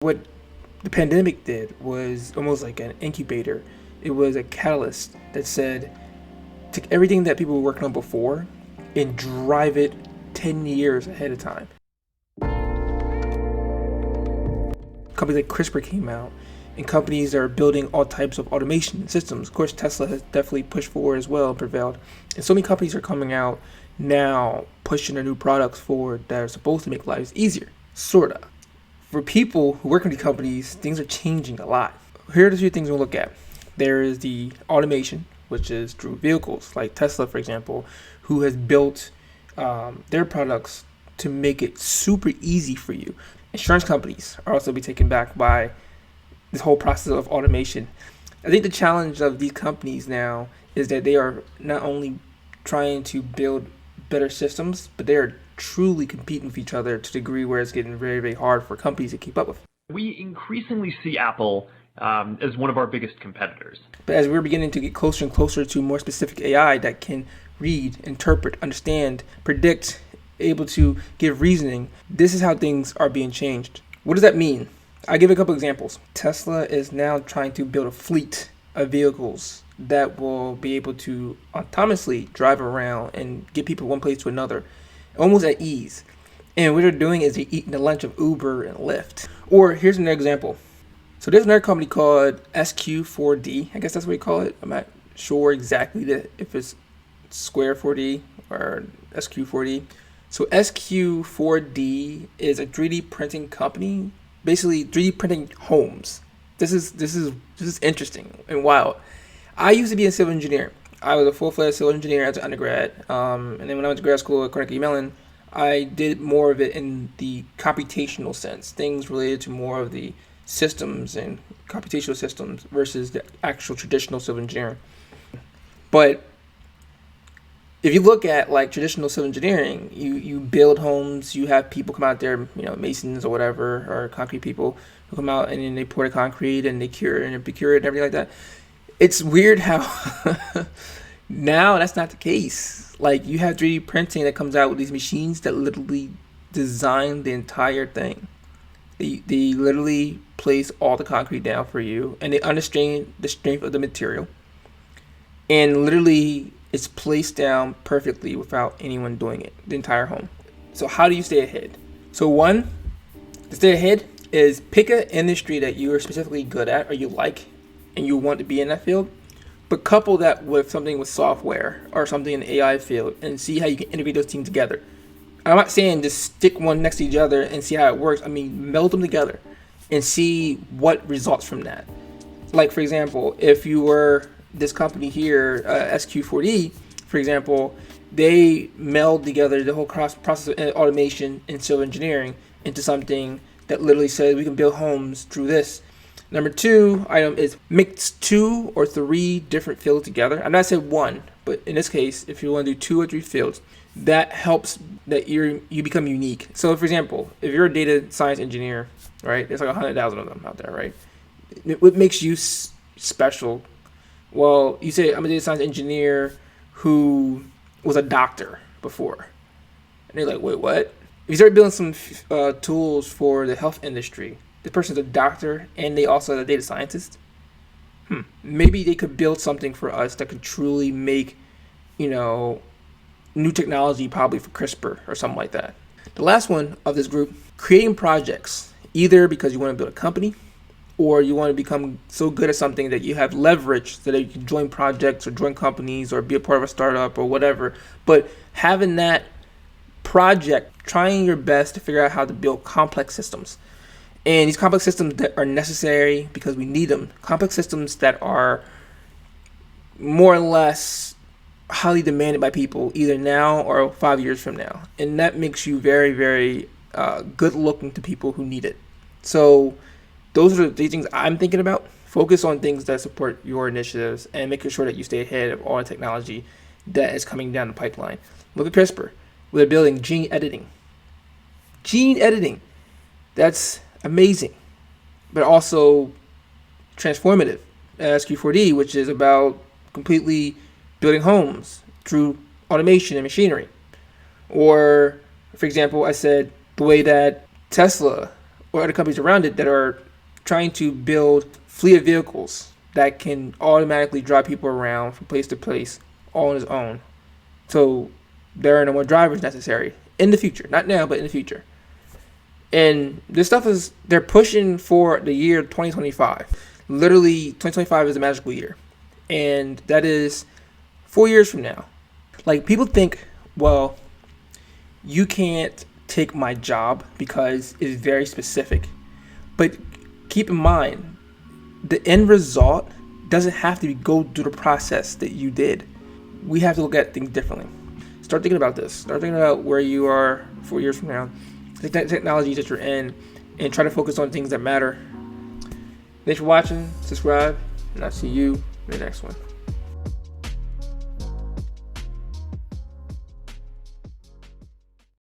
What the pandemic did was almost like an incubator. It was a catalyst that said, take everything that people were working on before and drive it 10 years ahead of time. Companies like Crispr came out, and companies are building all types of automation systems. Of course, Tesla has definitely pushed forward as well and prevailed. And so many companies are coming out now pushing their new products forward that are supposed to make lives easier, sorta. For people who work in these companies, things are changing a lot. Here are the few things we'll look at. There is the automation, which is through vehicles, like Tesla, for example, who has built their products to make it super easy for you. Insurance companies are also be taken back by this whole process of automation. I think the challenge of these companies now is that they are not only trying to build better systems, but they are truly competing with each other to the degree where it's getting very, very hard for companies to keep up with. We increasingly see Apple as one of our biggest competitors. But as we're beginning to get closer and closer to more specific AI that can read, interpret, understand, predict, able to give reasoning, this is how things are being changed. What does that mean? I'll give a couple examples. Tesla is now trying to build a fleet of vehicles that will be able to autonomously drive around and get people one place to another, almost at ease. And what they're doing is they're eating the lunch of Uber and Lyft. Or here's another example. So there's another company called SQ4D. I guess that's what we call it. I'm not sure exactly if it's Square 4D or SQ4D. So SQ4D is a 3D printing company, basically 3D printing homes. This is interesting and wild. I used to be a civil engineer. I was a full-fledged civil engineer as an undergrad. And then when I went to grad school at Carnegie Mellon, I did more of it in the computational sense, things related to more of the systems and computational systems versus the actual traditional civil engineering. But if you look at like traditional civil engineering, you build homes, you have people come out there, masons or whatever, or concrete people who come out and then they pour the concrete and they cure it and they cure it and everything like that. It's weird how now that's not the case. Like you have 3D printing that comes out with these machines that literally design the entire thing. They literally place all the concrete down for you and they understand the strength of the material. And literally it's placed down perfectly without anyone doing it, the entire home. So how do you stay ahead? So one, to stay ahead is pick an industry that you are specifically good at or you like and you want to be in that field, but couple that with something with software or something in the AI field and see how you can integrate those things together. I'm not saying just stick one next to each other and see how it works. I mean, meld them together and see what results from that. Like, for example, if you were this company here, SQ4D, for example, they meld together the whole process of automation and civil engineering into something that literally says we can build homes through this. Number two item is mix 2 or 3 different fields together. I'm not saying one, but in this case, if you want to do 2 or 3 fields, that helps that you become unique. So, for example, if you're a data science engineer, right, there's like 100,000 of them out there, right? What makes you special? Well, you say I'm a data science engineer who was a doctor before, and they're like, wait, what? If you start building some tools for the health industry, this person's a doctor and they also are a data scientist. Maybe they could build something for us that could truly make, new technology, probably for CRISPR or something like that. The last one of this group, creating projects, either because you want to build a company or you want to become so good at something that you have leverage so that you can join projects or join companies or be a part of a startup or whatever. But having that project, trying your best to figure out how to build complex systems. And these complex systems that are necessary because we need them. Complex systems that are more or less highly demanded by people either now or 5 years from now. And that makes you very, very good looking to people who need it. So those are the things I'm thinking about. Focus on things that support your initiatives and making sure that you stay ahead of all the technology that is coming down the pipeline. Look at CRISPR. They're building gene editing. Gene editing. That's amazing, but also transformative. SQ4D, which is about completely building homes through automation and machinery. Or, for example, I said the way that Tesla or other companies around it that are trying to build fleet of vehicles that can automatically drive people around from place to place all on its own. So there are no more drivers necessary in the future. Not now, but in the future. And this stuff is, they're pushing for the year 2025. Literally, 2025 is a magical year. And that is 4 years from now. Like, people think, well, you can't take my job because it's very specific. But keep in mind, the end result doesn't have to go through the process that you did. We have to look at things differently. Start thinking about this. Start thinking about where you are 4 years from now. The technology that you're in, and try to focus on things that matter. Thanks for watching. Subscribe, and I'll see you in the next one.